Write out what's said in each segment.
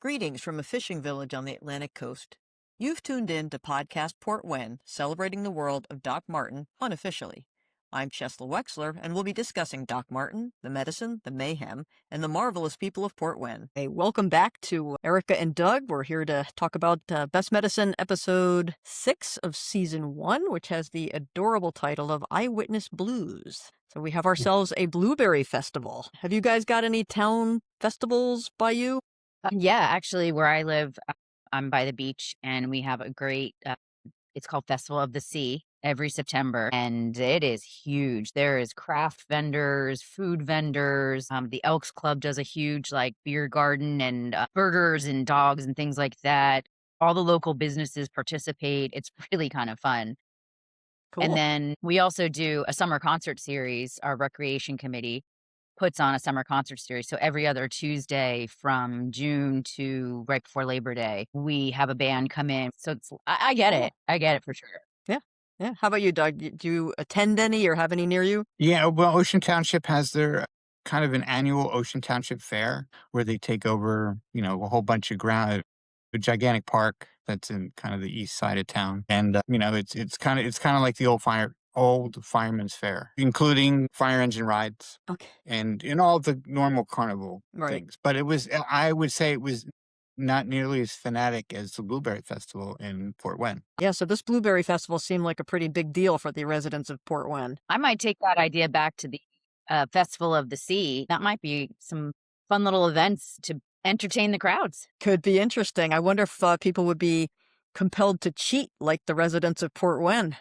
Greetings from a fishing village on the Atlantic coast. You've tuned in to Podcast Portwenn, celebrating the world of Doc Martin unofficially. I'm Chesley Wexler, and we'll be discussing Doc Martin, the medicine, the mayhem, and the marvelous people of Portwenn. Hey, welcome back to Erica and Doug. We're here to talk about Best Medicine, episode 6 of season 1, which has the adorable title of Eyewitness Blues. So we have ourselves a blueberry festival. Have you guys got any town festivals by you? Yeah, actually, where I live, I'm by the beach, and we have a great, it's called Festival of the Sea every September, and it is huge. There is craft vendors, food vendors. The Elks Club does a huge, beer garden and burgers and dogs and things like that. All the local businesses participate. It's really kind of fun. Cool. And then we also do a summer concert series. Our recreation committee puts on a summer concert series. So every other Tuesday from June to right before Labor Day, we have a band come in. So I get it. I get it for sure. Yeah. How about you, Doug? Do you attend any or have any near you? Yeah, well, Ocean Township has their kind of an annual Ocean Township fair where they take over, a whole bunch of ground, a gigantic park that's in kind of the east side of town. And, it's kind of like the old fireman's fair, including fire engine rides. Okay. And in all the normal carnival things. But I would say it was not nearly as fanatic as the Blueberry Festival in Portwenn. Yeah, so this Blueberry Festival seemed like a pretty big deal for the residents of Portwenn. I might take that idea back to the Festival of the Sea. That might be some fun little events to entertain the crowds. Could be interesting. I wonder if people would be compelled to cheat like the residents of Portwenn.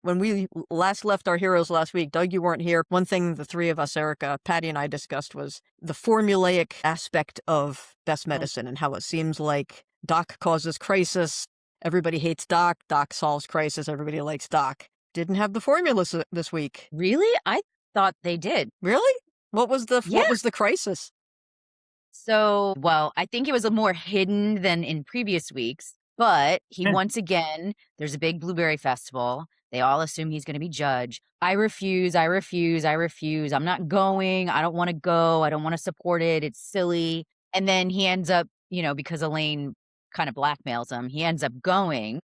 When we last left our heroes last week, Doug, you weren't here. One thing the three of us, Erica, Patty, and I discussed was the formulaic aspect of Best Medicine and how it seems like Doc causes crisis. Everybody hates Doc. Doc solves crisis. Everybody likes Doc. Didn't have the formula this week. Really? I thought they did. Really? What was the crisis? So, I think it was more hidden than in previous weeks. But he once again, there's a big blueberry festival. They all assume he's going to be judge. I refuse. I'm not going. I don't want to go. I don't want to support it. It's silly. And then he ends up, because Elaine kind of blackmails him, he ends up going.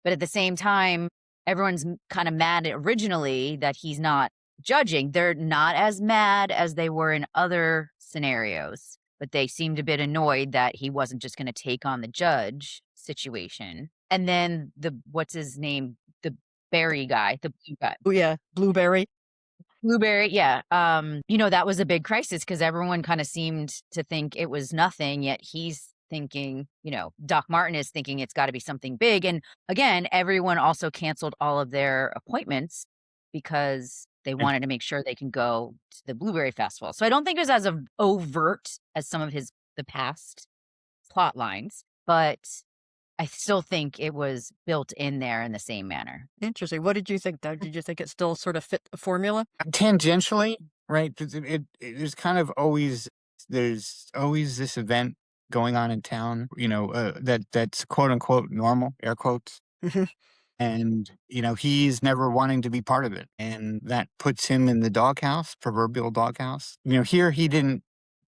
But at the same time, everyone's kind of mad originally that he's not judging. They're not as mad as they were in other scenarios, but they seemed a bit annoyed that he wasn't just going to take on the judge situation. And then what's his name? The berry guy, the blue guy. Oh yeah, Blueberry, yeah. That was a big crisis because everyone kind of seemed to think it was nothing, yet he's thinking, Doc Martin is thinking it's got to be something big. And again, everyone also canceled all of their appointments because they wanted to make sure they can go to the Blueberry Festival. So I don't think it was as overt as some of the past plot lines, but I still think it was built in there in the same manner. Interesting. What did you think, Doug? Did you think it still sort of fit the formula? Tangentially, right? There's always this event going on in town, that's quote unquote normal, air quotes. And, he's never wanting to be part of it. And that puts him in the doghouse, proverbial doghouse. Here he didn't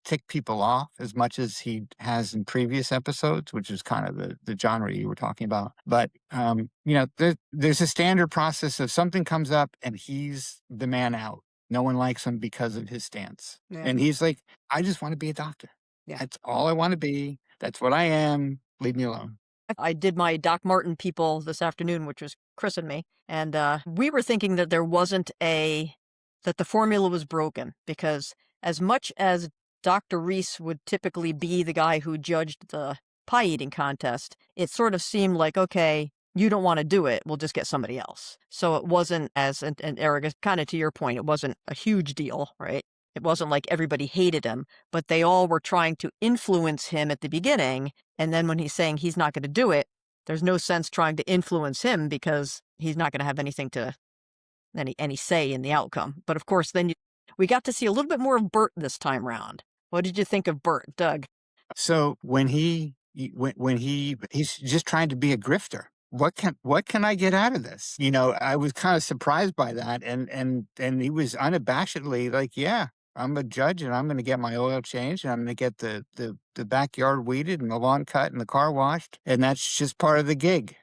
tick people off as much as he has in previous episodes, which is kind of the genre you were talking about. But, there's a standard process of something comes up and he's the man out. No one likes him because of his stance. Yeah. And he's like, I just want to be a doctor. Yeah. That's all I want to be. That's what I am. Leave me alone. I did my Doc Martin people this afternoon, which was Chris and me. And we were thinking that that the formula was broken because as much as Dr. Reese would typically be the guy who judged the pie eating contest, it sort of seemed like, okay, you don't want to do it, we'll just get somebody else. So it wasn't and Erica, kind of to your point, it wasn't a huge deal, right? It wasn't like everybody hated him, but they all were trying to influence him at the beginning. And then when he's saying he's not going to do it, there's no sense trying to influence him because he's not going to have any say in the outcome. But of course, then we got to see a little bit more of Bert this time round. What did you think of Bert, Doug? So when he's just trying to be a grifter, what can I get out of this? I was kind of surprised by that, and he was unabashedly like, yeah, I'm a judge, and I'm going to get my oil changed, and I'm going to get the backyard weeded and the lawn cut and the car washed, and that's just part of the gig.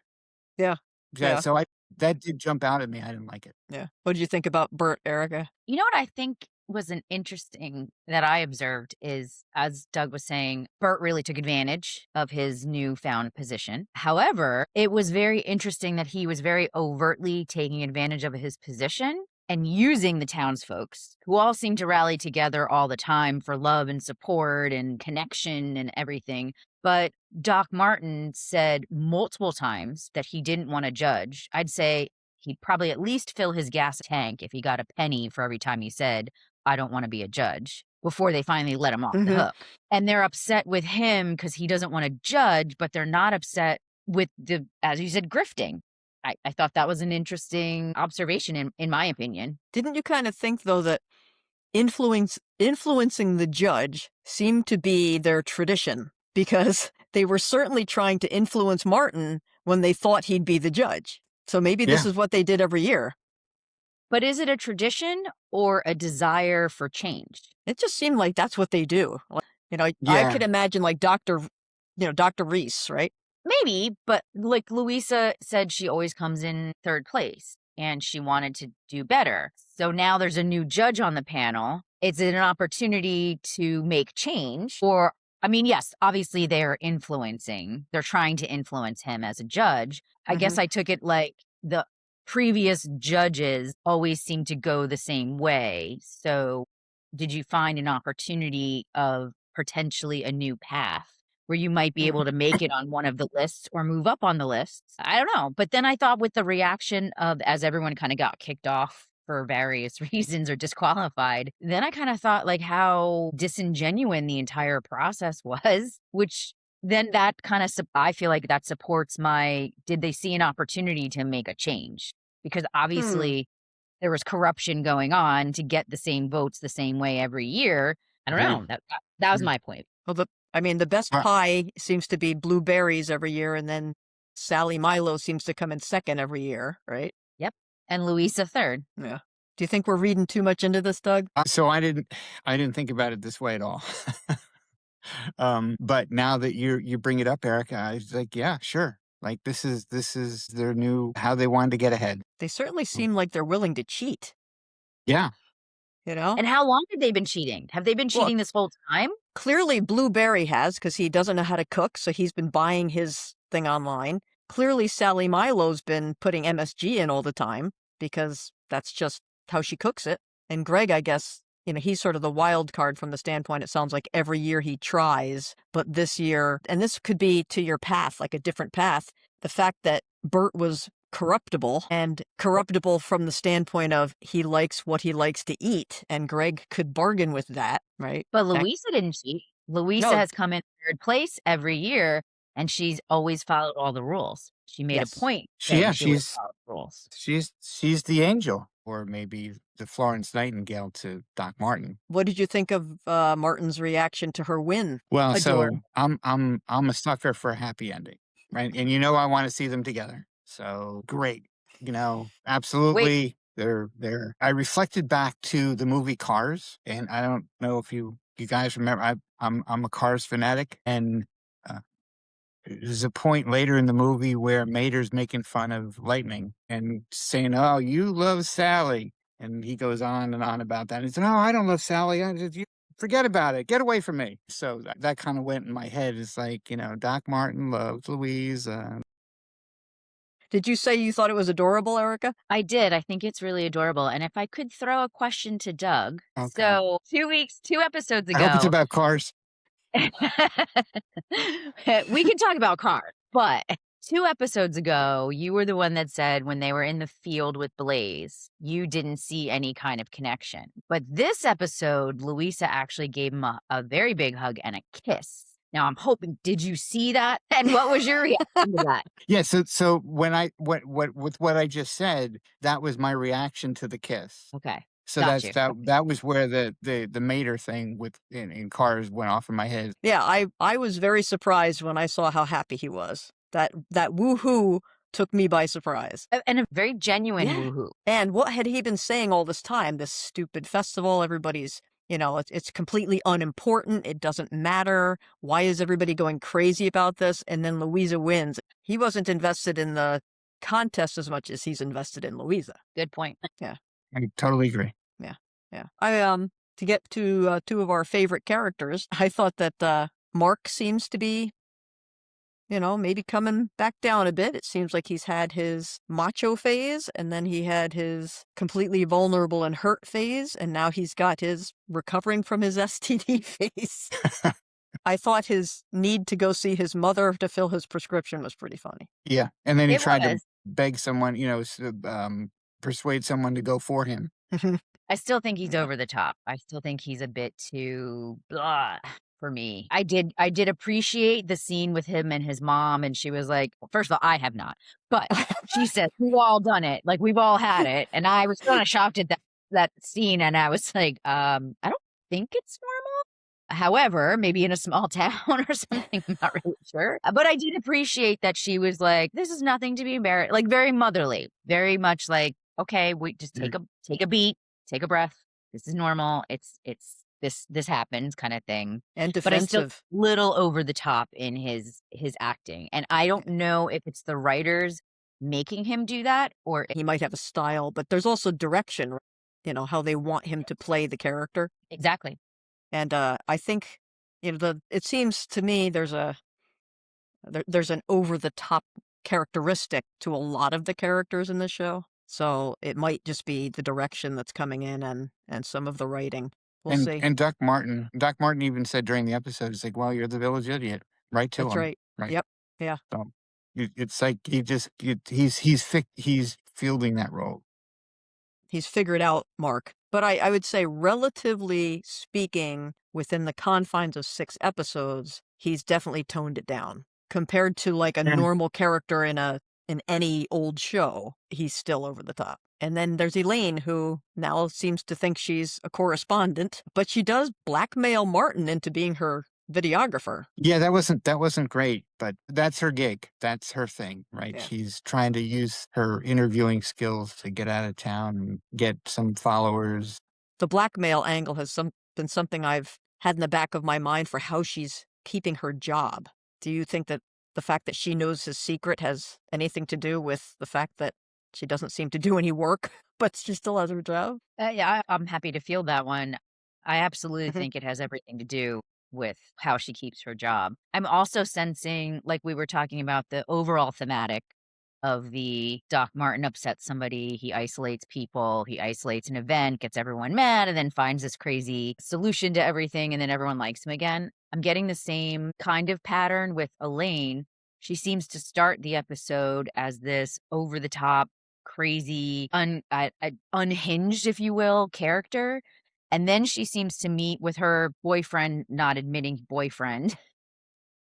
Yeah. Yeah, Yeah. so that did jump out at me. I didn't like it. Yeah. What did you think about Bert, Erica? You know what I think was an interesting that I observed is, as Doug was saying, Bert really took advantage of his newfound position. However, it was very interesting that he was very overtly taking advantage of his position and using the townsfolks, who all seem to rally together all the time for love and support and connection and everything. But Doc Martin said multiple times that he didn't want to judge. I'd say he'd probably at least fill his gas tank if he got a penny for every time he said, I don't want to be a judge, before they finally let him off the hook. And they're upset with him because he doesn't want to judge, but they're not upset with the, as you said, grifting. I thought that was an interesting observation in my opinion. Didn't you kind of think, though, that influencing the judge seemed to be their tradition? Because they were certainly trying to influence Martin when they thought he'd be the judge. So maybe this is what they did every year. But is it a tradition or a desire for change? It just seemed like that's what they do. I could imagine like Dr. Reese, right? Maybe, but like Louisa said, she always comes in third place and she wanted to do better. So now there's a new judge on the panel. It's an opportunity to make change. Or, I mean, yes, obviously they're trying to influence him as a judge. I guess I took it like the previous judges always seem to go the same way. So did you find an opportunity of potentially a new path where you might be able to make it on one of the lists or move up on the lists? I don't know. But then I thought with the reaction of, as everyone kind of got kicked off for various reasons or disqualified, then I kind of thought like how disingenuous the entire process was, which then that kind of, I feel like that supports did they see an opportunity to make a change? Because obviously there was corruption going on to get the same votes the same way every year. I don't know. That was my point. Well, the best pie seems to be blueberries every year, and then Sally Milo seems to come in second every year, right? Yep. And Louisa third. Yeah. Do you think we're reading too much into this, Doug? So I didn't think about it this way at all. But now that you bring it up, Erica, I was like, yeah, sure. Like this is their new, how they wanted to get ahead. They certainly seem like they're willing to cheat. Yeah. And how long have they been cheating? Have they been cheating this whole time? Clearly Blueberry has, because he doesn't know how to cook, so he's been buying his thing online. Clearly Sally Milo's been putting MSG in all the time, because that's just how she cooks it. And Greg, I guess, he's sort of the wild card from the standpoint, it sounds like every year he tries, but this year, and this could be to your path, like a different path, the fact that Bert was corruptible from the standpoint of he likes what he likes to eat, and Greg could bargain with that, right? But Louisa didn't cheat. Louisa has come in third place every year, and she's always followed all the rules. She made a point. She's followed the rules. She's the angel, or maybe the Florence Nightingale to Doc Martin. What did you think of Martin's reaction to her win? Well, so I'm a sucker for a happy ending, right? And I want to see them together. So great, absolutely. They're. I reflected back to the movie Cars, and I don't know if you guys remember. I'm a Cars fanatic, and there's a point later in the movie where Mater's making fun of Lightning and saying, "Oh, you love Sally," and he goes on and on about that. And he said, "No, I don't love Sally. You forget about it. Get away from me." So that kind of went in my head. It's like, Doc Martin loves Louise. Did you say you thought it was adorable, Erica? I did. I think it's really adorable. And if I could throw a question to Doug. Okay. So 2 episodes ago. I hope it's about cars. We can talk about cars, but 2 episodes ago, you were the one that said when they were in the field with Blaze, you didn't see any kind of connection. But this episode, Louisa actually gave him a very big hug and a kiss. Now I'm hoping, did you see that? And what was your reaction to that? Yeah. So when with what I just said, that was my reaction to the kiss. Okay. So that was where the Mater thing in Cars went off in my head. Yeah, I was very surprised when I saw how happy he was. That woohoo took me by surprise. And a very genuine woohoo. And what had he been saying all this time? This stupid festival, everybody's it's completely unimportant. It doesn't matter. Why is everybody going crazy about this? And then Louisa wins. He wasn't invested in the contest as much as he's invested in Louisa. Good point. I totally agree. Yeah. To get to two of our favorite characters, I thought that Mark seems to be, maybe coming back down a bit. It seems like he's had his macho phase, and then he had his completely vulnerable and hurt phase, and now he's got his recovering from his STD phase. I thought his need to go see his mother to fill his prescription was pretty funny. Yeah. And then he It tried to was. beg someone, persuade someone to go for him. I still think he's Yeah. over the top. I still think he's a bit too blah for me. I did appreciate the scene with him and his mom, and she was like, first of all, I have not, but she said, we've all done it. Like, we've all had it. And I was kind of shocked at that scene, and I was like, I don't think it's normal. However, maybe in a small town or something, I'm not really sure. But I did appreciate that she was like, this is nothing to be embarrassed, like very motherly, very much like, okay, we just take a beat, take a breath. This is normal. It's this happens kind of thing. And But I still defensive. little over the top in his acting. And I don't know if it's the writers making him do that or He might have a style, but there's also direction, how they want him to play the character. exactly. And I think, it seems to me there's an over-the-top characteristic to a lot of the characters in the show. So it might just be the direction that's coming in and some of the writing. We'll see. And Doc Martin even said during the episode, it's like, well, you're the village idiot. Right to That's him. right. Right. Yep. Yeah. So it's like he's fielding that role. He's figured out Mark. But I would say, relatively speaking, within the confines of 6 episodes, he's definitely toned it down. Compared to like a Yeah. normal character in any old show, he's still over the top. And then there's Elaine, who now seems to think she's a correspondent, but she does blackmail Martin into being her videographer. Yeah, that wasn't great, but that's her gig. That's her thing, right? Yeah. She's trying to use her interviewing skills to get out of town and get some followers. The blackmail angle has been something I've had in the back of my mind for how she's keeping her job. Do you think that the fact that she knows his secret has anything to do with the fact that she doesn't seem to do any work, but she still has her job? Yeah, I'm happy to field that one. I absolutely Mhm. think it has everything to do with how she keeps her job. I'm also sensing, like we were talking about, the overall thematic of the Doc Martin upsets somebody, he isolates people, he isolates an event, gets everyone mad, and then finds this crazy solution to everything, and then everyone likes him again. I'm getting the same kind of pattern with Elaine. She seems to start the episode as this over-the-top, crazy, unhinged, if you will, character. And then she seems to meet with her boyfriend, not admitting boyfriend,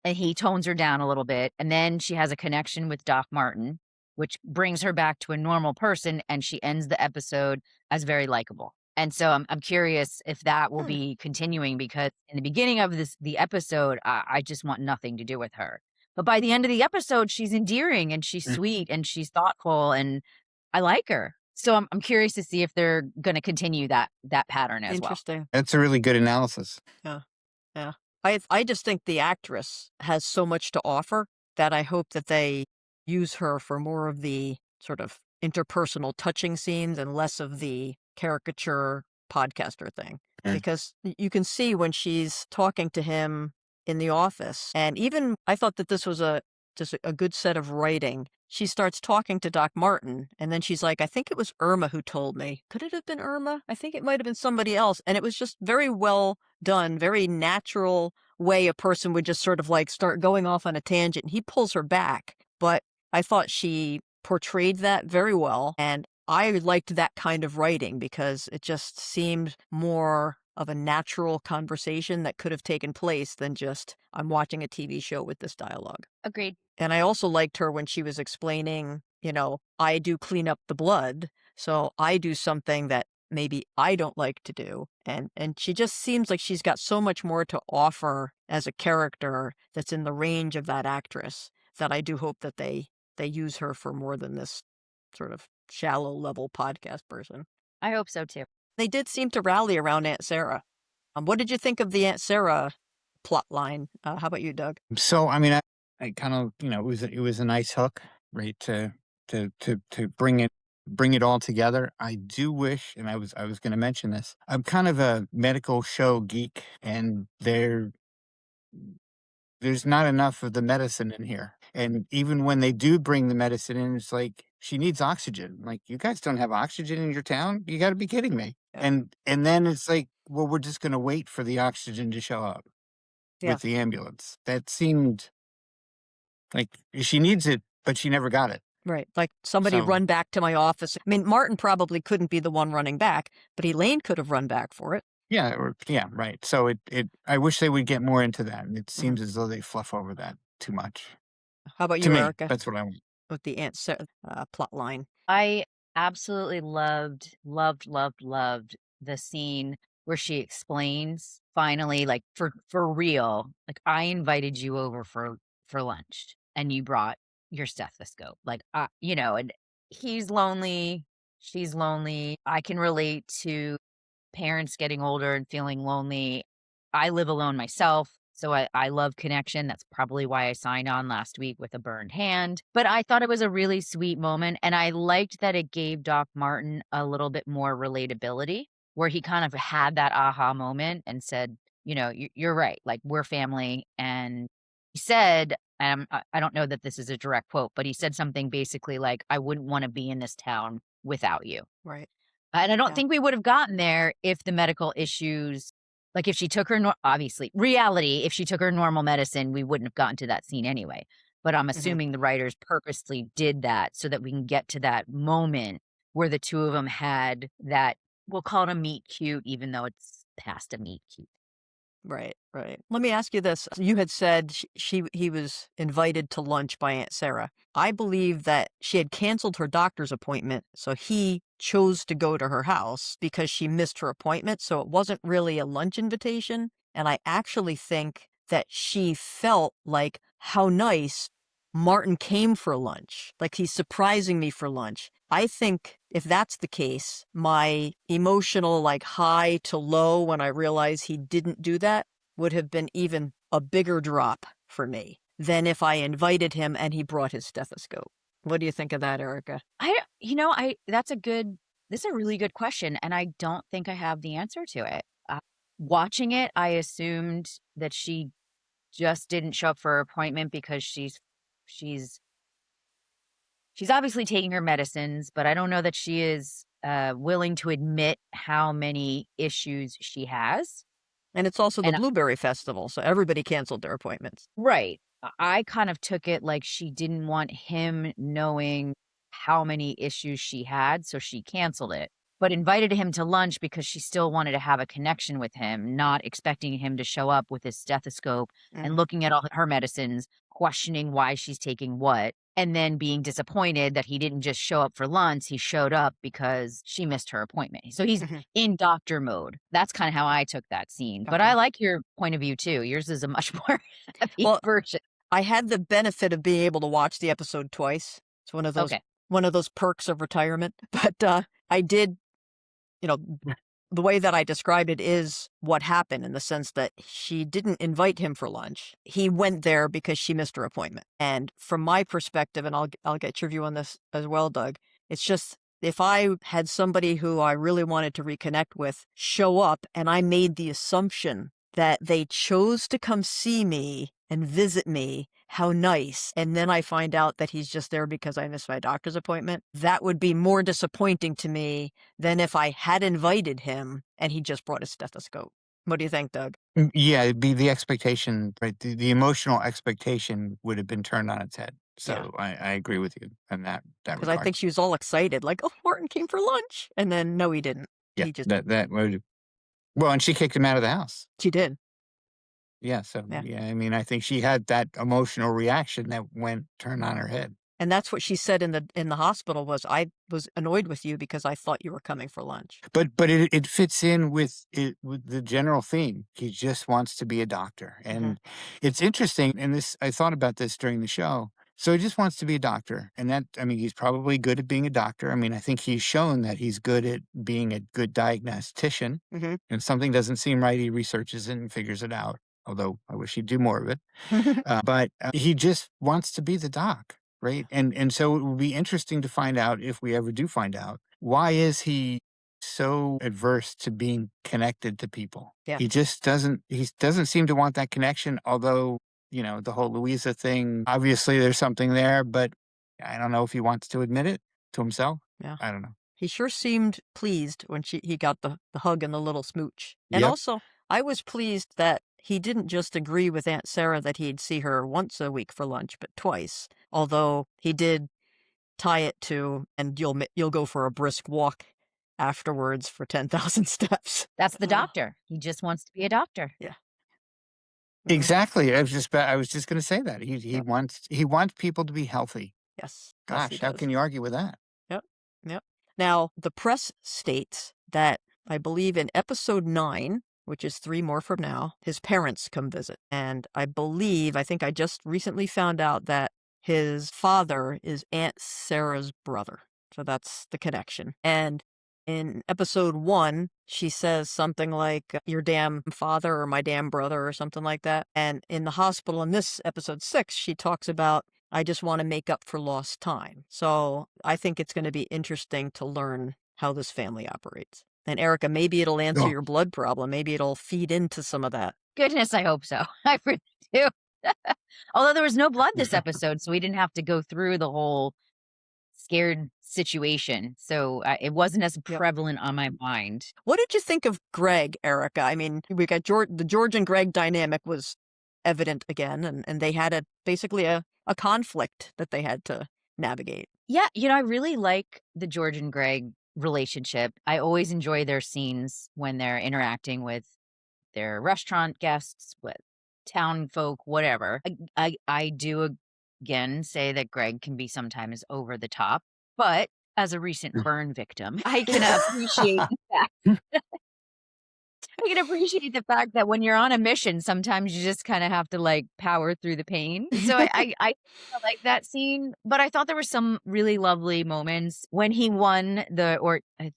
and he tones her down a little bit. And then she has a connection with Doc Martin, which brings her back to a normal person, and she ends the episode as very likable. And so I'm curious if that will be continuing, because in the beginning of the episode, I just want nothing to do with her. But by the end of the episode, she's endearing and she's sweet and she's thoughtful, and I like her. So I'm curious to see if they're going to continue that pattern as well. Interesting. That's a really good analysis. Yeah. I just think the actress has so much to offer that I hope that they use her for more of the sort of interpersonal touching scenes and less of the caricature podcaster thing. Mm. Because you can see when she's talking to him in the office, and even I thought that this was just a good set of writing. She starts talking to Doc Martin, and then she's like, I think it was Irma who told me. Could it have been Irma? I think it might have been somebody else. And it was just very well done, very natural way a person would just sort of like start going off on a tangent, and he pulls her back. But I thought she portrayed that very well, and I liked that kind of writing because it just seemed more of a natural conversation that could have taken place than just, I'm watching a TV show with this dialogue. Agreed. And I also liked her when she was explaining, I do clean up the blood, so I do something that maybe I don't like to do. And she just seems like she's got so much more to offer as a character that's in the range of that actress, that I do hope that they use her for more than this sort of shallow level podcast person. I hope so too. They did seem to rally around Aunt Sarah. What did you think of the Aunt Sarah plot line? How about you, Doug? So, I mean, I kind of, it was a nice hook, right? To bring it all together. I do wish, and I was going to mention this. I'm kind of a medical show geek, and there's not enough of the medicine in here. And even when they do bring the medicine in, it's like she needs oxygen. Like, you guys don't have oxygen in your town? You got to be kidding me. Yeah. And then it's like, well, we're just going to wait for the oxygen to show up Yeah. with the ambulance. That seemed like she needs it, but she never got it. Right. Like somebody So, run back to my office. I mean, Martin probably couldn't be the one running back, but Elaine could have run back for it. yeah, right. So I wish they would get more into that. It Mhm. seems as though they fluff over that too much. How about To you, me, Erica, that's what I want. with the Aunt Sarah plot line? I absolutely loved the scene where she explains finally, like for real, like, I invited you over for lunch and you brought your stethoscope. Like, and he's lonely, she's lonely. I can relate to parents getting older and feeling lonely. I live alone myself, so I love connection. That's probably why I signed on last week with a burned hand. But I thought it was a really sweet moment, and I liked that it gave Doc Martin a little bit more relatability, where he kind of had that aha moment and said, you're right. Like, we're family. And he said, I don't know that this is a direct quote, but he said something basically like, I wouldn't want to be in this town without you. Right. And I don't Yeah. think we would have gotten there if the medical issues, like if she took her, obviously, reality, if she took her normal medicine, we wouldn't have gotten to that scene anyway. But I'm assuming the writers purposely did that so that we can get to that moment where the two of them had that, we'll call it a meet cute, even though it's past a meet cute. Right, right. Let me ask you this. You had said he was invited to lunch by Aunt Sarah. I believe that she had canceled her doctor's appointment, so he chose to go to her house because she missed her appointment, so it wasn't really a lunch invitation. And I actually think that she felt like, how nice, Martin came for lunch. Like, he's surprising me for lunch. I think if that's the case, my emotional, like, high to low when I realized he didn't do that would have been even a bigger drop for me than if I invited him and he brought his stethoscope. What do you think of that, Erica? That's a really good question. And I don't think I have the answer to it. Watching it, I assumed that she just didn't show up for her appointment because she's obviously taking her medicines, but I don't know that she is willing to admit how many issues she has. And it's also the And Blueberry Festival, so everybody canceled their appointments. right. I kind of took it like she didn't want him knowing how many issues she had, so she canceled it, but invited him to lunch because she still wanted to have a connection with him, not expecting him to show up with his stethoscope and looking at all her medicines, questioning why she's taking what, and then being disappointed that he didn't just show up for lunch. He showed up because she missed her appointment. So he's in doctor mode. That's kind of how I took that scene. But Okay. I like your point of view too. Yours is a much more heavy Well, version. I had the benefit of being able to watch the episode twice. It's one of those perks of retirement. But I did, the way that I described it is what happened, in the sense that she didn't invite him for lunch. He went there because she missed her appointment. And from my perspective, and I'll get your view on this as well, Doug, it's just, if I had somebody who I really wanted to reconnect with show up and I made the assumption that they chose to come see me and visit me, how nice, and then I find out that he's just there because I missed my doctor's appointment, that would be more disappointing to me than if I had invited him and he just brought his stethoscope. What do you think, Doug? Yeah, it'd be the expectation, right? The emotional expectation would have been turned on its head. So I agree with you in that Because I regard. think she was all excited, like, oh, Martin came for lunch. And then, no, he didn't. Yeah, He just, that would. Well, and she kicked him out of the house. she did. Yeah, so Yeah. I mean, I think she had that emotional reaction that turned on her head. And that's what she said in the hospital was, I was annoyed with you because I thought you were coming for lunch. But it fits in with the general theme. He just wants to be a doctor, and it's interesting. And I thought about this during the show. So he just wants to be a doctor. And that, I mean, he's probably good at being a doctor. I mean, I think he's shown that he's good at being a good diagnostician. Mhm. If something doesn't seem right, he researches it and figures it out. Although I wish he'd do more of it. But he just wants to be the doc, right? And so it will be interesting to find out, if we ever do find out, why is he so adverse to being connected to people? Yeah. He just doesn't seem to want that connection, although, you know, the whole Louisa thing, obviously there's something there, but I don't know if he wants to admit it to himself. Yeah. I don't know. He sure seemed pleased when he got the hug and the little smooch. And Yep. also, I was pleased that he didn't just agree with Aunt Sarah that he'd see her once a week for lunch, but twice. Although he did tie it to, and you'll go for a brisk walk afterwards for 10,000 steps. That's the doctor. He just wants to be a doctor. Yeah. Exactly. I was just going to say that. He Yep. wants people to be healthy. Yes. Gosh, yes, he how does. can you argue with that? Yep. Now, the press states that, I believe in episode 9, which is 3 more from now, his parents come visit. And I think I just recently found out that his father is Aunt Sarah's brother. So that's the connection. And in episode 1, she says something like, your damn father or my damn brother or something like that. And in the hospital in this episode 6, she talks about, I just want to make up for lost time. So I think it's going to be interesting to learn how this family operates. And Erica, maybe it'll answer Oh. your blood problem. Maybe it'll feed into some of that. Goodness, I hope so. I really do. Although there was no blood this episode, so we didn't have to go through the whole scared situation. So it wasn't as prevalent on my mind. What did you think of Greg, Erica? I mean, we got the George and Greg dynamic was evident again, and they had basically a conflict that they had to navigate. Yeah, I really like the George and Greg relationship. I always enjoy their scenes when they're interacting with their restaurant guests, with town folk, whatever. I do again say that Greg can be sometimes over the top, but as a recent burn victim, I can appreciate the fact that when you're on a mission, sometimes you just kind of have to like power through the pain. So I like that scene, but I thought there were some really lovely moments when he won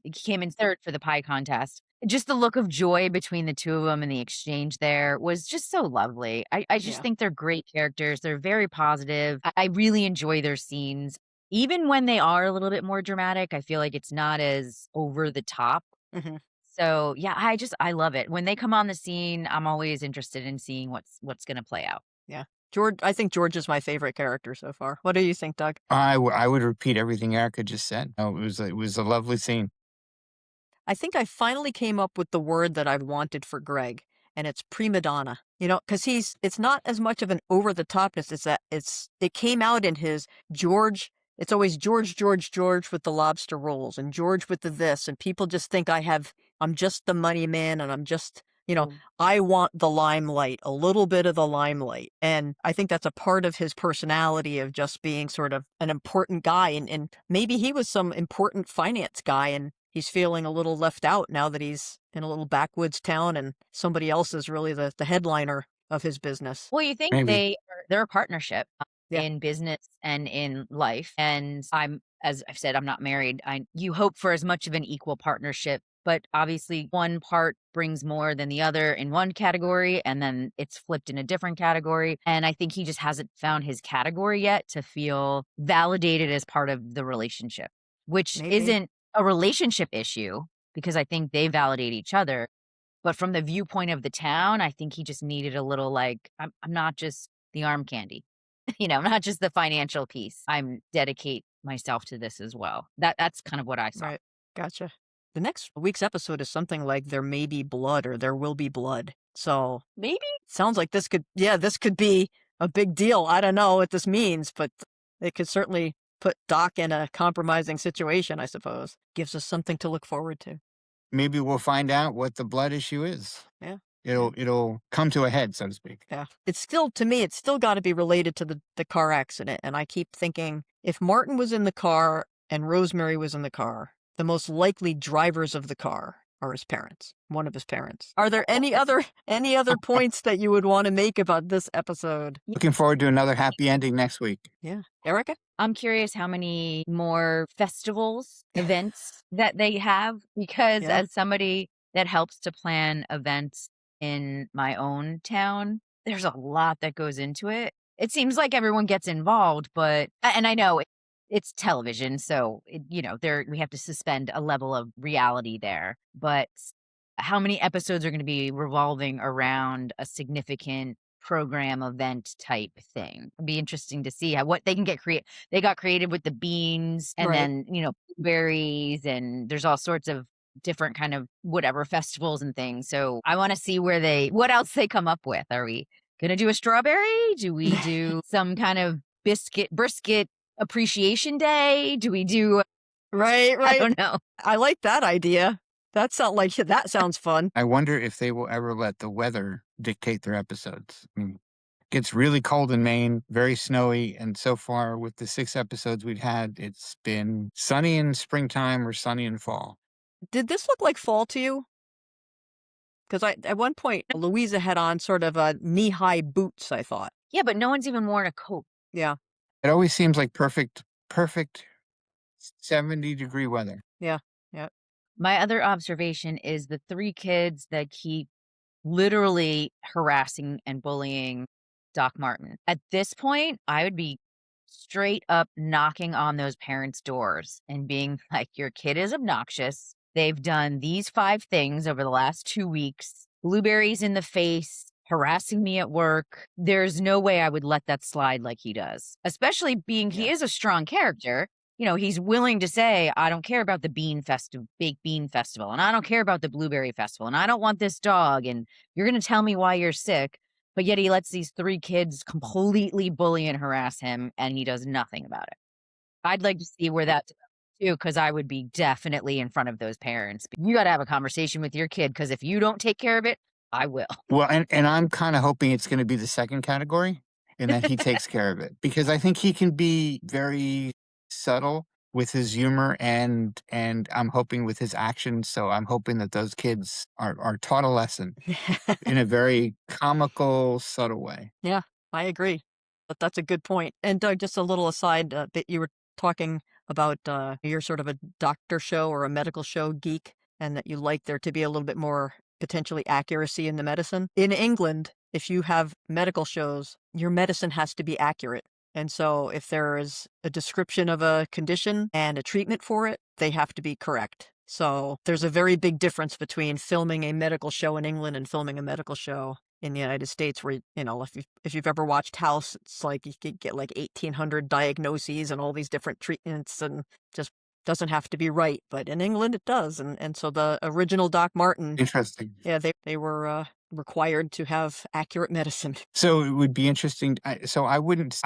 he came in third for the pie contest. Just the look of joy between the two of them and the exchange there was just so lovely. I just think they're great characters. They're very positive. I really enjoy their scenes. Even when they are a little bit more dramatic, I feel like it's not as over the top. Mm-hmm. So yeah, I love it. When they come on the scene, I'm always interested in seeing what's going to play out. Yeah. I think George is my favorite character so far. What do you think, Doug? I would repeat everything Erica just said. No, it was a lovely scene. I think I finally came up with the word that I've wanted for Greg, and it's prima donna. Because it's not as much of an over the topness. It came out in his George. It's always George with the lobster rolls, and George with the this, and people just think I'm just the money man, and I'm just, I want the limelight, a little bit of the limelight. And I think that's a part of his personality of just being sort of an important guy. And maybe he was some important finance guy, and he's feeling a little left out now that he's in a little backwoods town and somebody else is really the headliner of his business. Well, you think Maybe. they're a partnership in business and in life. And as I've said, I'm not married. You hope for as much of an equal partnership, but obviously one part brings more than the other in one category, and then it's flipped in a different category. And I think he just hasn't found his category yet to feel validated as part of the relationship, which isn't a relationship issue because I think they validate each other. But from the viewpoint of the town, I think he just needed a little like, I'm not just the arm candy. I'm not just the financial piece. I'm dedicate myself to this as well. That's kind of what I saw. Right. Gotcha. The next week's episode is something like there may be blood or there will be blood. So Maybe. Sounds like this could be a big deal. I don't know what this means, but it could certainly put Doc in a compromising situation, I suppose. Gives us something to look forward to. Maybe we'll find out what the blood issue is. Yeah. It'll come to a head, so to speak. Yeah. To me, it's still got to be related to the car accident. And I keep thinking, if Martin was in the car and Rosemary was in the car, the most likely drivers of the car are his parents, one of his parents. Are there any other points that you would want to make about this episode? Looking forward to another happy ending next week. Yeah. Erica? I'm curious how many more festivals, events that they have, because Yeah. as somebody that helps to plan events in my own town, there's a lot that goes into it. It seems like everyone gets involved, but, and I know it's television, so, we have to suspend a level of reality there. But how many episodes are going to be revolving around a significant program event type thing? It'd be interesting to see what they can get creative. They got creative with the beans and Right. then, berries, and there's all sorts of different kind of whatever festivals and things. So I want to see what else they come up with. Are we going to do a strawberry? Do we do some kind of brisket appreciation day? Do we do, Right. I don't know. I like that idea. That sounds fun. I wonder if they will ever let the weather dictate their episodes. I mean, it gets really cold in Maine, very snowy, and so far with the 6 episodes we've had, it's been sunny in springtime or sunny in fall. Did this look like fall to you? Because at one point, Louisa had on sort of knee-high boots, I thought. Yeah, but no one's even worn a coat. Yeah. It always seems like perfect 70-degree weather. Yeah. My other observation is the 3 kids that keep literally harassing and bullying Doc Martin. At this point, I would be straight up knocking on those parents' doors and being like, your kid is obnoxious. They've done these 5 things over the last 2 weeks. Blueberries in the face, harassing me at work. There's no way I would let that slide like he does, especially being he is a strong character. He's willing to say, I don't care about the baked bean festival, and I don't care about the blueberry festival, and I don't want this dog, and you're going to tell me why you're sick. But yet he lets these 3 kids completely bully and harass him, and he does nothing about it. I'd like to see where that too, because I would be definitely in front of those parents. You got to have a conversation with your kid, because if you don't take care of it, I will. Well, and I'm kind of hoping it's going to be the second category and that he takes care of it, because I think he can be very subtle with his humor and I'm hoping with his actions. So I'm hoping that those kids are taught a lesson in a very comical, subtle way. Yeah, I agree. But that's a good point. And Doug, just a little aside, that you were talking about you're sort of a doctor show or a medical show geek, and that you like there to be a little bit more potentially accuracy in the medicine. In England, if you have medical shows, your medicine has to be accurate. And so if there is a description of a condition and a treatment for it, they have to be correct. So there's a very big difference between filming a medical show in England and filming a medical show in the United States, where, if you've ever watched House, it's like you could get like 1,800 diagnoses and all these different treatments, and just doesn't have to be right. But in England, it does. And so the original Doc Martin, Interesting. yeah, they were required to have accurate medicine. So it would be interesting. I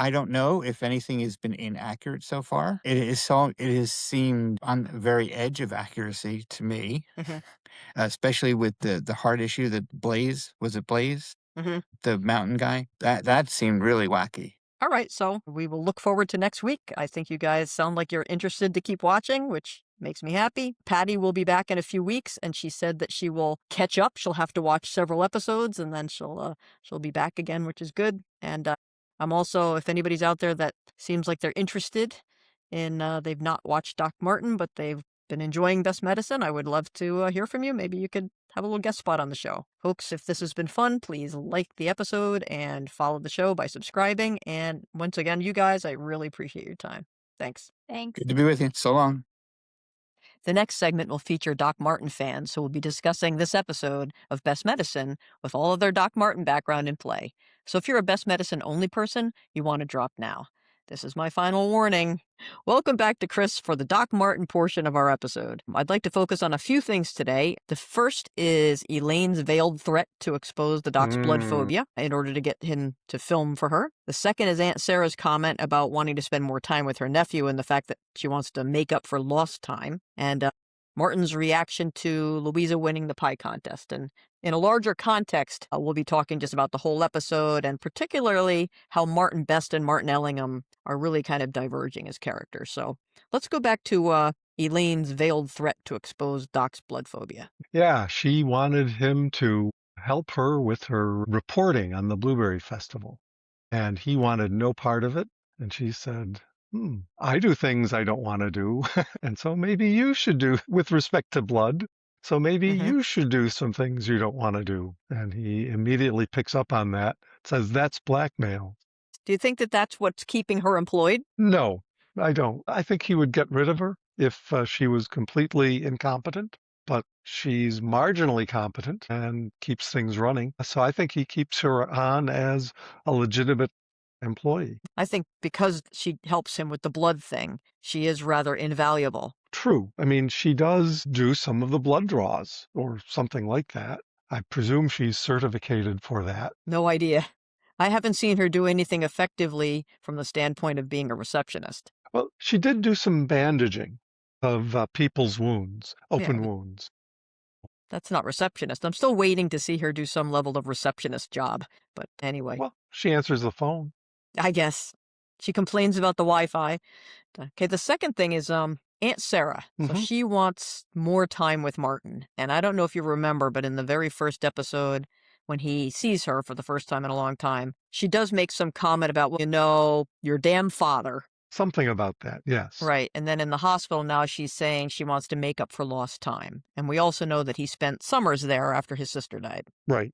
don't know if anything has been inaccurate so far. It has seemed on the very edge of accuracy to me, especially with the heart issue that Blaze, was it Blaze? Mm-hmm. The mountain guy? That seemed really wacky. All right, so we will look forward to next week. I think you guys sound like you're interested to keep watching, which makes me happy. Patty will be back in a few weeks, and she said that she will catch up. She'll have to watch several episodes, and then she'll be back again, which is good. And I'm also, if anybody's out there that seems like they're interested in, they've not watched Doc Martin, but they've been enjoying Best Medicine, I would love to hear from you. Maybe you could have a little guest spot on the show. Folks, if this has been fun, please like the episode and follow the show by subscribing. And once again, you guys, I really appreciate your time. Thanks. Thanks. Good to be with you. So long. The next segment will feature Doc Martin fans who will be discussing this episode of Best Medicine with all of their Doc Martin background in play. So if you're a Best Medicine only person, you want to drop now. This is my final warning. Welcome back to Chris for the Doc Martin portion of our episode. I'd like to focus on a few things today. The first is Elaine's veiled threat to expose the Doc's blood phobia in order to get him to film for her. The second is Aunt Sarah's comment about wanting to spend more time with her nephew and the fact that she wants to make up for lost time. And Martin's reaction to Louisa winning the pie contest. And in a larger context, we'll be talking just about the whole episode, and particularly how Martin Best and Martin Ellingham are really kind of diverging as characters. So let's go back to Elaine's veiled threat to expose Doc's blood phobia. Yeah, she wanted him to help her with her reporting on the Blueberry Festival. And he wanted no part of it. And she said, I do things I don't want to do. And so maybe you should do with respect to blood. So maybe you should do some things you don't want to do. And he immediately picks up on that, says that's blackmail. Do you think that that's what's keeping her employed? No, I don't. I think he would get rid of her if she was completely incompetent. But she's marginally competent and keeps things running. So I think he keeps her on as a legitimate employee. I think because she helps him with the blood thing, she is rather invaluable. True. I mean, she does do some of the blood draws or something like that. I presume she's certificated for that. No idea. I haven't seen her do anything effectively from the standpoint of being a receptionist. Well, she did do some bandaging of people's wounds, open wounds. That's not receptionist. I'm still waiting to see her do some level of receptionist job. But anyway. Well, she answers the phone. I guess. She complains about the Wi-Fi. Okay, the second thing is Aunt Sarah. So she wants more time with Martin. And I don't know if you remember, but in the very first episode, when he sees her for the first time in a long time, she does make some comment about, well, your damn father. Something about that, yes. Right. And then in the hospital now she's saying she wants to make up for lost time. And we also know that he spent summers there after his sister died. Right.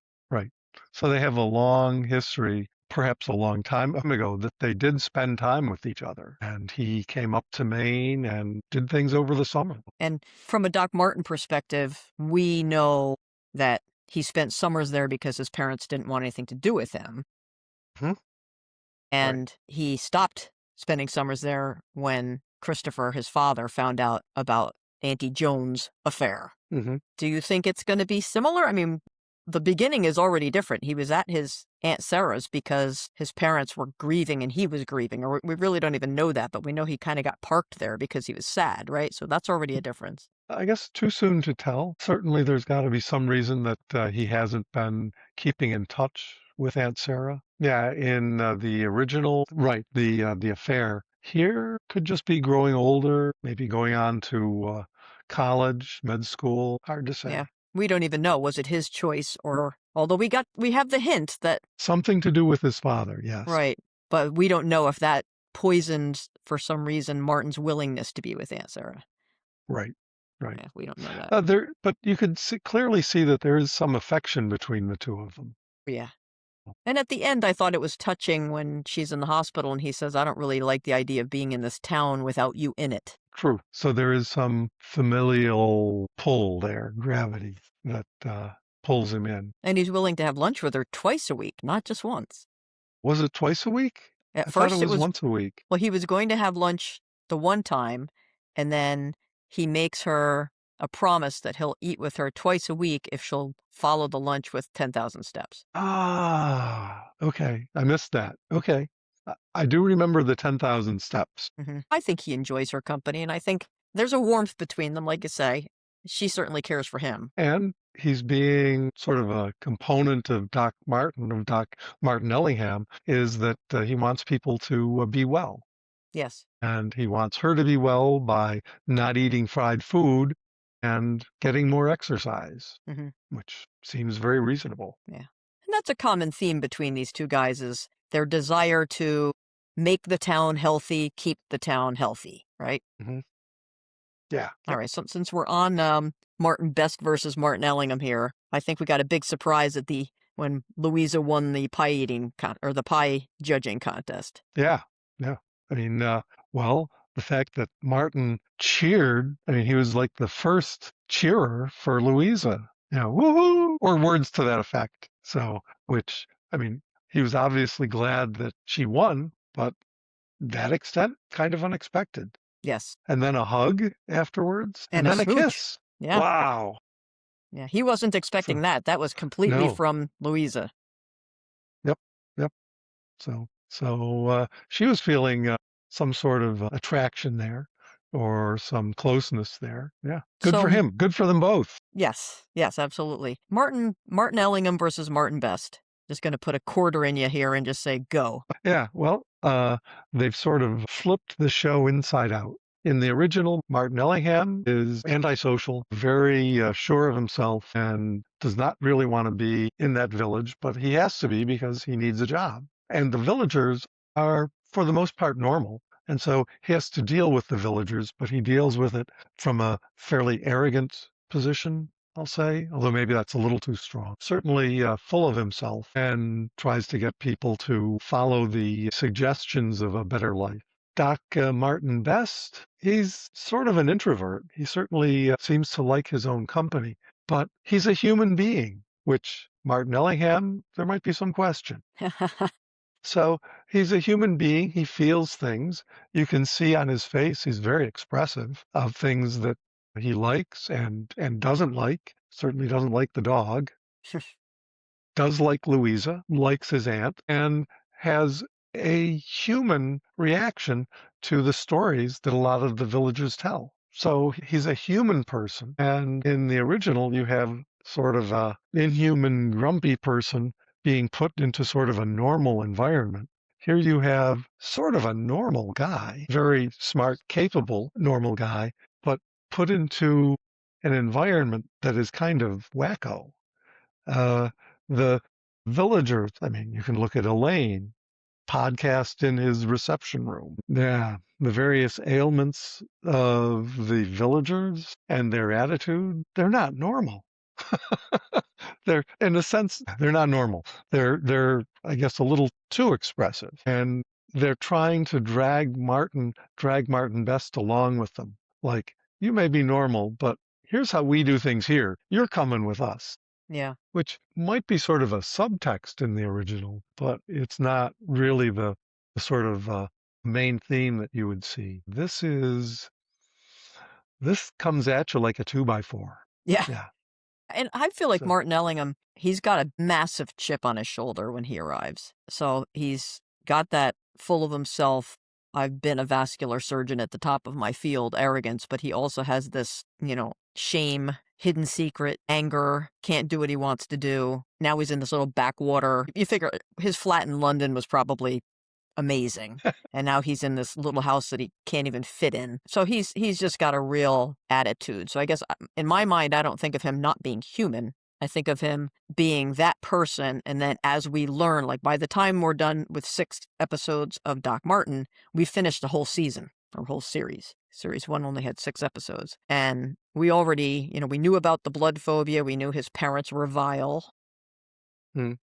So they have a long history, perhaps a long time ago, that they did spend time with each other. And he came up to Maine and did things over the summer. And from a Doc Martin perspective, we know that he spent summers there because his parents didn't want anything to do with him. And he stopped spending summers there when Christopher, his father, found out about Auntie Joan's affair. Do you think it's going to be similar? I mean, the beginning is already different. He was at his Aunt Sarah's because his parents were grieving and he was grieving. Or we really don't even know that, but we know he kind of got parked there because he was sad, right? So that's already a difference. I guess too soon to tell. Certainly there's got to be some reason that he hasn't been keeping in touch with Aunt Sarah. Yeah, in the original, the affair. Here could just be growing older, maybe going on to college, med school. Hard to say. Yeah. We don't even know. Was it his choice or, although we have the hint that. Something to do with his father, yes. Right. But we don't know if that poisoned, for some reason, Martin's willingness to be with Aunt Sarah. Right. Yeah, we don't know that. But you could clearly see that there is some affection between the two of them. Yeah. And at the end, I thought it was touching when she's in the hospital and he says, I don't really like the idea of being in this town without you in it. True. So there is some familial pull there, gravity, that pulls him in. And he's willing to have lunch with her twice a week, not just once. Was it twice a week? At I first thought it was once a week. Well, he was going to have lunch the one time, and then he makes her a promise that he'll eat with her twice a week if she'll follow the lunch with 10,000 steps. Okay. I missed that. Okay. I do remember the 10,000 steps. I think he enjoys her company, and I think there's a warmth between them, like you say. She certainly cares for him. And he's being sort of a component of Doc Martin Ellingham, is that he wants people to be well. Yes. And he wants her to be well by not eating fried food and getting more exercise, which seems very reasonable. Yeah. And that's a common theme between these two guys is their desire to make the town healthy, keep the town healthy, right? Yeah. All right. So since we're on Martin Best versus Martin Ellingham here, I think we got a big surprise at when Louisa won the pie eating or the pie judging contest. Yeah. I mean, the fact that Martin cheered, I mean, he was like the first cheerer for Louisa, woohoo, or words to that effect. So, which, I mean, he was obviously glad that she won, but that extent, kind of unexpected. Yes. And then a hug afterwards, and then a kiss. Yeah. Wow. Yeah, he wasn't expecting that. That was completely from Louisa. Yep. So she was feeling some sort of attraction there or some closeness there. Yeah. Good for him. Good for them both. Yes, absolutely. Martin Ellingham versus Martin Best. Just going to put a quarter in you here and just say go. Yeah, well, they've sort of flipped the show inside out. In the original, Martin Ellingham is antisocial, very sure of himself, and does not really want to be in that village, but he has to be because he needs a job. And the villagers are, for the most part, normal. And so he has to deal with the villagers, but he deals with it from a fairly arrogant position, I'll say, although maybe that's a little too strong. Certainly full of himself and tries to get people to follow the suggestions of a better life. Doc Martin Best, he's sort of an introvert. He certainly seems to like his own company, but he's a human being, which Martin Ellingham, there might be some question. So he's a human being. He feels things. You can see on his face, he's very expressive of things that he likes and doesn't like. Certainly doesn't like the dog. Does like Louisa, likes his aunt, and has a human reaction to the stories that a lot of the villagers tell. So he's a human person. And in the original, you have sort of a inhuman, grumpy person being put into sort of a normal environment. Here you have sort of a normal guy, very smart, capable, normal guy, but put into an environment that is kind of wacko. The villagers, I mean, you can look at Elaine, podcast in his reception room. Yeah, the various ailments of the villagers and their attitude, they're not normal. They're, in a sense, they're not normal. They're, I guess, a little too expressive. And they're trying to drag Martin Best along with them. Like, you may be normal, but here's how we do things here. You're coming with us. Yeah. Which might be sort of a subtext in the original, but it's not really the sort of main theme that you would see. This comes at you like a 2x4. Yeah. Yeah. And I feel like So, Martin Ellingham, he's got a massive chip on his shoulder when he arrives. So he's got that full of himself, I've been a vascular surgeon at the top of my field arrogance, but he also has this, shame, hidden secret, anger, can't do what he wants to do. Now he's in this little backwater. You figure his flat in London was probably amazing. And now he's in this little house that he can't even fit in. So he's just got a real attitude. So I guess in my mind, I don't think of him not being human. I think of him being that person. And then as we learn, like by the time we're done with 6 episodes of Doc Martin, we finished the whole season or whole series. Series 1 only had 6 episodes. And we already, we knew about the blood phobia. We knew his parents were vile.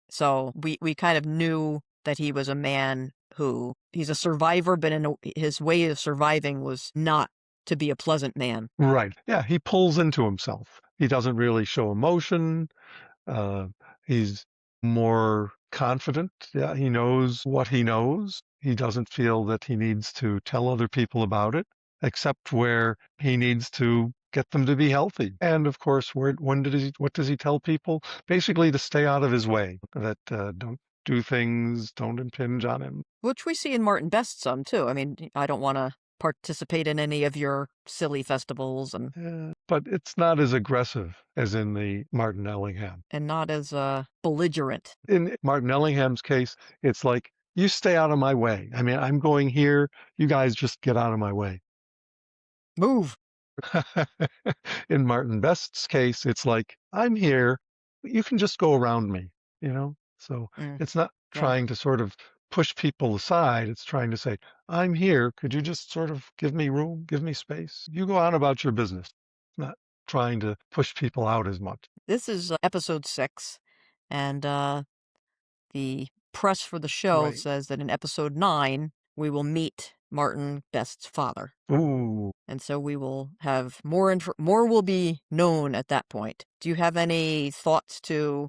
So we kind of knew that he was a man who, he's a survivor, but his way of surviving was not to be a pleasant man. Right. Yeah, he pulls into himself. He doesn't really show emotion. He's more confident. Yeah, he knows what he knows. He doesn't feel that he needs to tell other people about it, except where he needs to get them to be healthy. And of course, what does he tell people? Basically to stay out of his way, that don't do things, don't impinge on him. Which we see in Martin Best some too. I mean, I don't want to participate in any of your silly festivals but it's not as aggressive as in the Martin Ellingham. And not as belligerent. In Martin Ellingham's case, it's like, you stay out of my way. I mean, I'm going here. You guys just get out of my way. Move. In Martin Best's case, it's like, I'm here. You can just go around me, So it's not trying to sort of push people aside. It's trying to say, I'm here. Could you just sort of give me room, give me space? You go on about your business. Not trying to push people out as much. This is episode 6, and the press for the show says that in episode 9, we will meet Martin Best's father. Ooh. And so we will have more will be known at that point. Do you have any thoughts to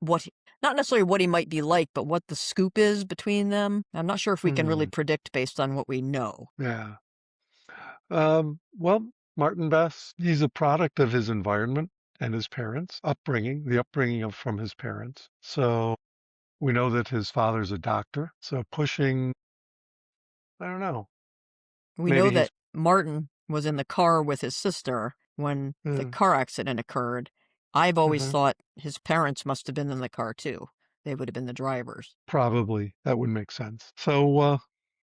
not necessarily what he might be like, but what the scoop is between them? I'm not sure if we can really predict based on what we know. Yeah. Well, Martin Best, he's a product of his environment and his parents' upbringing, the upbringing from his parents. So we know that his father's a doctor. So pushing, I don't know. We know that Martin was in the car with his sister when the car accident occurred. I've always thought his parents must have been in the car too. They would have been the drivers. Probably. That would make sense. So,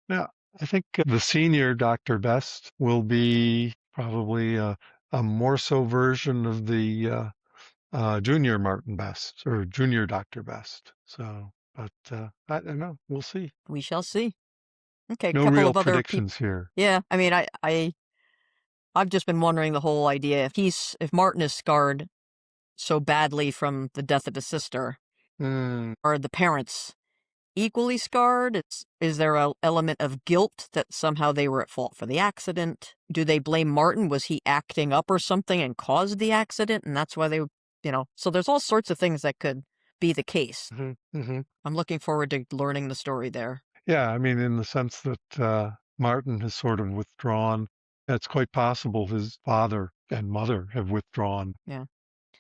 yeah, I think the senior Dr. Best will be probably a more so version of the junior Martin Best or junior Dr. Best. So, but I don't know. We'll see. We shall see. Okay, a No couple real of other people. predictions here. Yeah, I mean, I've just been wondering the whole idea if Martin is scarred so badly from the death of his sister, are the parents equally scarred? Is there an element of guilt that somehow they were at fault for the accident? Do they blame Martin? Was he acting up or something and caused the accident? And that's why they, so there's all sorts of things that could be the case. I'm looking forward to learning the story there. Yeah, I mean, in the sense that Martin has sort of withdrawn, it's quite possible his father and mother have withdrawn. Yeah.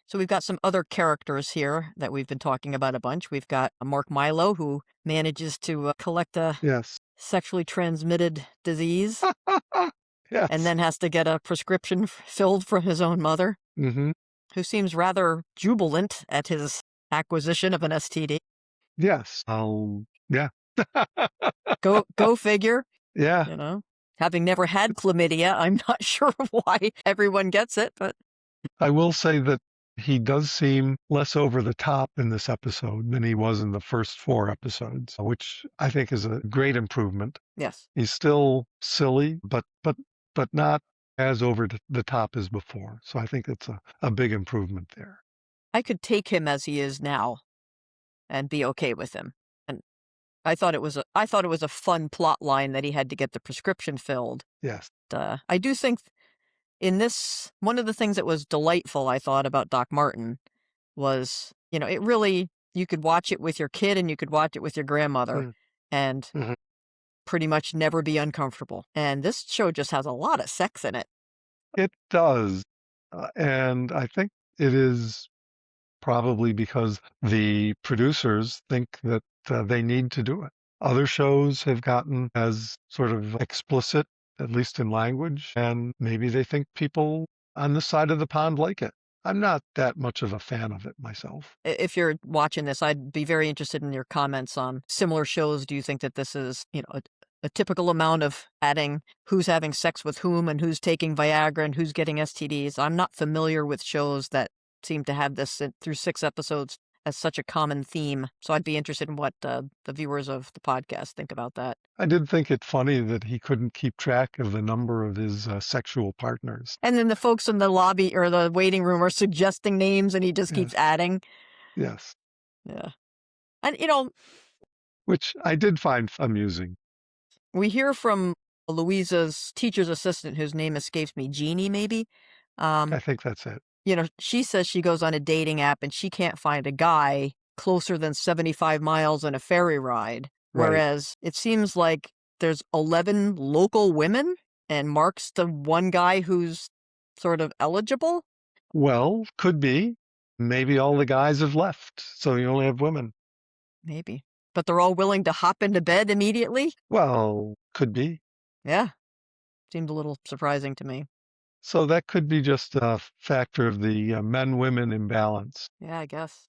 So we've got some other characters here that we've been talking about a bunch. We've got Mark Milo, who manages to collect a Yes. sexually transmitted disease Yes. and then has to get a prescription filled from his own mother, who seems rather jubilant at his acquisition of an STD. Yes. Yeah. Go figure. Yeah. Having never had chlamydia, I'm not sure why everyone gets it, but I will say that he does seem less over the top in this episode than he was in the first 4 episodes, which I think is a great improvement. yes. He's still silly, but not as over the top as before. So I think it's a big improvement there. I could take him as he is now and be okay with him. And I thought it was a fun plot line that he had to get the prescription filled. Yes. I do think in this, one of the things that was delightful, I thought, about Doc Martin was, it really, you could watch it with your kid and you could watch it with your grandmother and pretty much never be uncomfortable. And this show just has a lot of sex in it. It does. And I think it is probably because the producers think that they need to do it. Other shows have gotten as sort of explicit, at least in language, and maybe they think people on this side of the pond like it. I'm not that much of a fan of it myself. If you're watching this, I'd be very interested in your comments on similar shows. Do you think that this is, a typical amount of adding who's having sex with whom and who's taking Viagra and who's getting STDs? I'm not familiar with shows that seem to have this through 6 episodes as such a common theme. So I'd be interested in what the viewers of the podcast think about that. I did think it funny that he couldn't keep track of the number of his sexual partners. And then the folks in the lobby or the waiting room are suggesting names and he just keeps adding. Yes. Yeah. And, which I did find amusing. We hear from Louisa's teacher's assistant, whose name escapes me, Jeannie, maybe? I think that's it. She says she goes on a dating app and she can't find a guy closer than 75 miles on a ferry ride. Right. Whereas it seems like there's 11 local women and Mark's the one guy who's sort of eligible. Well, could be. Maybe all the guys have left, so you only have women. Maybe. But they're all willing to hop into bed immediately? Well, could be. Yeah. Seemed a little surprising to me. So that could be just a factor of the men-women imbalance. Yeah, I guess.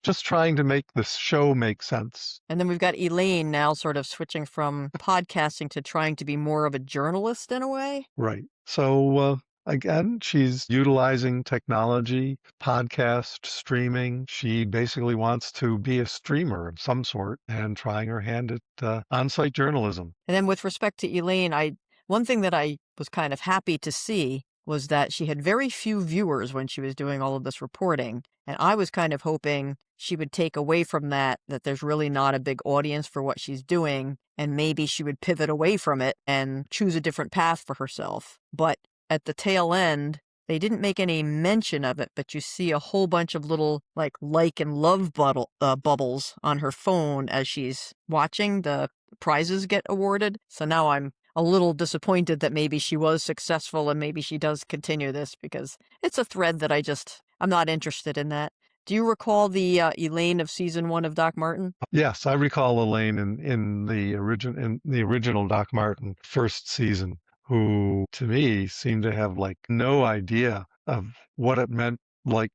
Just trying to make the show make sense. And then we've got Elaine now sort of switching from podcasting to trying to be more of a journalist in a way. Right. So again, she's utilizing technology, podcast, streaming. She basically wants to be a streamer of some sort and trying her hand at on-site journalism. And then with respect to Elaine, one thing that I was kind of happy to see was that she had very few viewers when she was doing all of this reporting. And I was kind of hoping she would take away from that there's really not a big audience for what she's doing, and maybe she would pivot away from it and choose a different path for herself. But at the tail end, they didn't make any mention of it, but you see a whole bunch of little like and love bubbles on her phone as she's watching the prizes get awarded. So now I'm a little disappointed that maybe she was successful and maybe she does continue this, because it's a thread that I'm not interested in that. Do you recall the Elaine of season 1 of Doc Martin? Yes, I recall Elaine in the original Doc Martin first season, who to me seemed to have no idea of what it meant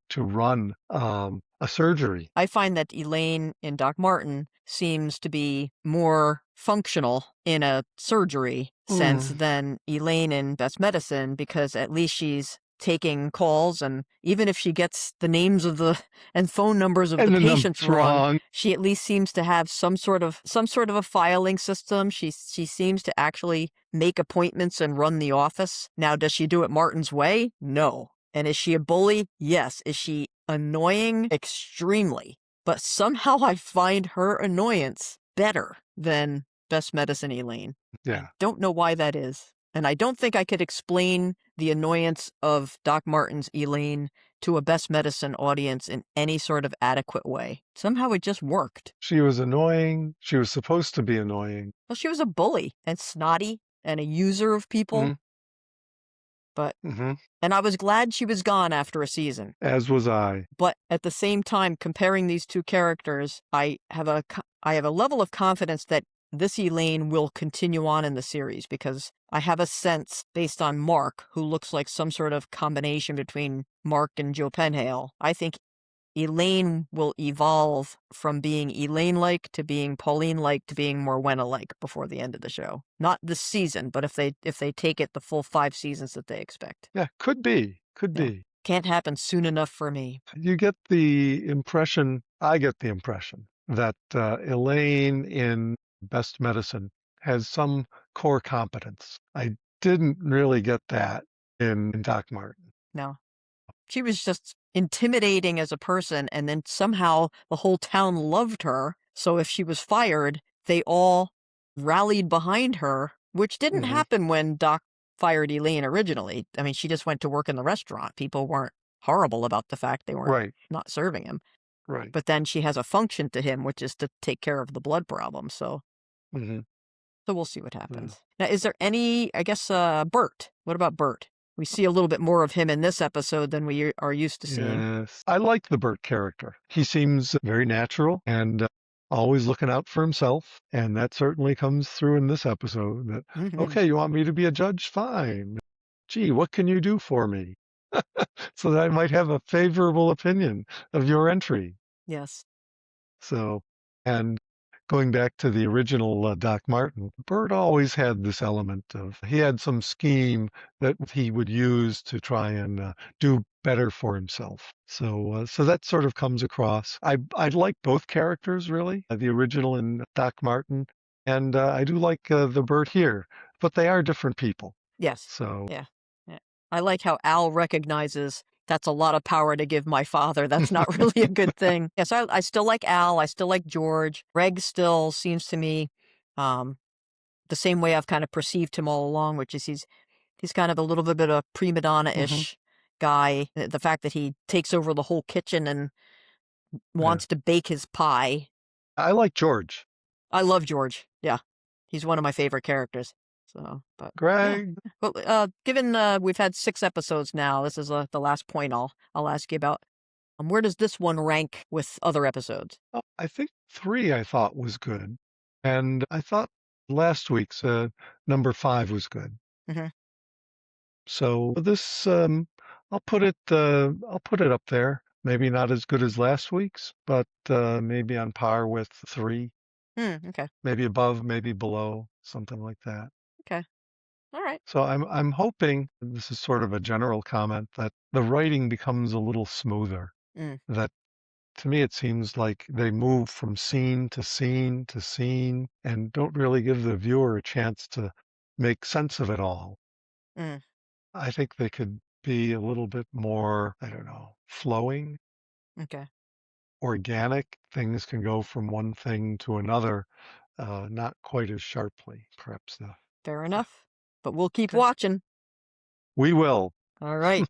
to run a a surgery. I find that Elaine in Doc Martin seems to be more functional in a surgery sense than Elaine in Best Medicine, because at least she's taking calls, and even if she gets the names of the and phone numbers of And the the patients numbers wrong. she at least seems to have some sort of a filing system. She seems to actually make appointments and run the office. Now, does she do it Martin's way? No. And is she a bully? Yes. Is she annoying? Extremely. But somehow I find her annoyance better than Best Medicine Elaine. Yeah. Don't know why that is. And I don't think I could explain the annoyance of Doc Martin's Elaine to a Best Medicine audience in any sort of adequate way. Somehow it just worked. She was annoying. She was supposed to be annoying. Well, she was a bully and snotty and a user of people. But, and I was glad she was gone after a season. As was I. But at the same time, comparing these two characters, I have a level of confidence that this Elaine will continue on in the series, because I have a sense, based on Mark, who looks like some sort of combination between Mark and Joe Penhale, I think Elaine will evolve from being Elaine-like to being Pauline-like to being Morwenna-like before the end of the show. Not this season, but if they take it the full 5 seasons that they expect. Yeah, could be. Could be. Can't happen soon enough for me. You get the impression, I get the impression, that Elaine in Best Medicine has some core competence. I didn't really get that in Doc Martin. No. She was just intimidating as a person, and then somehow the whole town loved her. So if she was fired, they all rallied behind her, which didn't happen when Doc fired Elaine originally. I mean, she just went to work in the restaurant. People weren't horrible about the fact they weren't not serving him. Right. But then she has a function to him, which is to take care of the blood problem. So, so we'll see what happens. Now, is there any, I guess, Bert? What about Bert? We see a little bit more of him in this episode than we are used to seeing. Yes. I like the Bert character. He seems very natural and always looking out for himself. And that certainly comes through in this episode. That, okay, you want me to be a judge? Fine. Gee, what can you do for me? So that I might have a favorable opinion of your entry. Yes. So, and going back to the original Doc Martin, Bert always had this element of, he had some scheme that he would use to try and do better for himself. So that sort of comes across. I like both characters, really, the original and Doc Martin, and I do like the Bert here, but they are different people. Yes. So yeah. I like how Al recognizes that's a lot of power to give my father. That's not really a good thing. Yes, I still like Al. I still like George. Greg still seems to me the same way I've kind of perceived him all along, which is he's kind of a little bit of a prima donna-ish guy. The fact that he takes over the whole kitchen and wants to bake his pie. I like George. I love George. Yeah, he's one of my favorite characters. So, but Greg. Yeah. But given we've had 6 episodes now, this is the last point I'll ask you about. Where does this one rank with other episodes? Oh, I think 3 I thought was good, and I thought last week's number 5 was good. So this I'll put it up there. Maybe not as good as last week's, but maybe on par with 3. Okay. Maybe above, maybe below, something like that. Okay. All right. So I'm hoping, this is sort of a general comment, that the writing becomes a little smoother. That to me it seems like they move from scene to scene to scene and don't really give the viewer a chance to make sense of it all. I think they could be a little bit more, I don't know, flowing, Okay. organic. Things can go from one thing to another, not quite as sharply, perhaps. Fair enough. But we'll keep watching. We will. All right.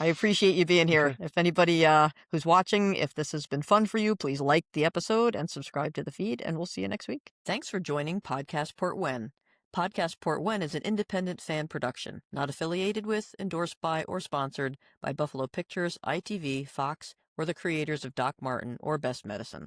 I appreciate you being here. If anybody who's watching, if this has been fun for you, please like the episode and subscribe to the feed, and we'll see you next week. Thanks for joining Podcast Portwenn. Podcast Portwenn is an independent fan production, not affiliated with, endorsed by, or sponsored by Buffalo Pictures, ITV, Fox, or the creators of Doc Martin or Best Medicine.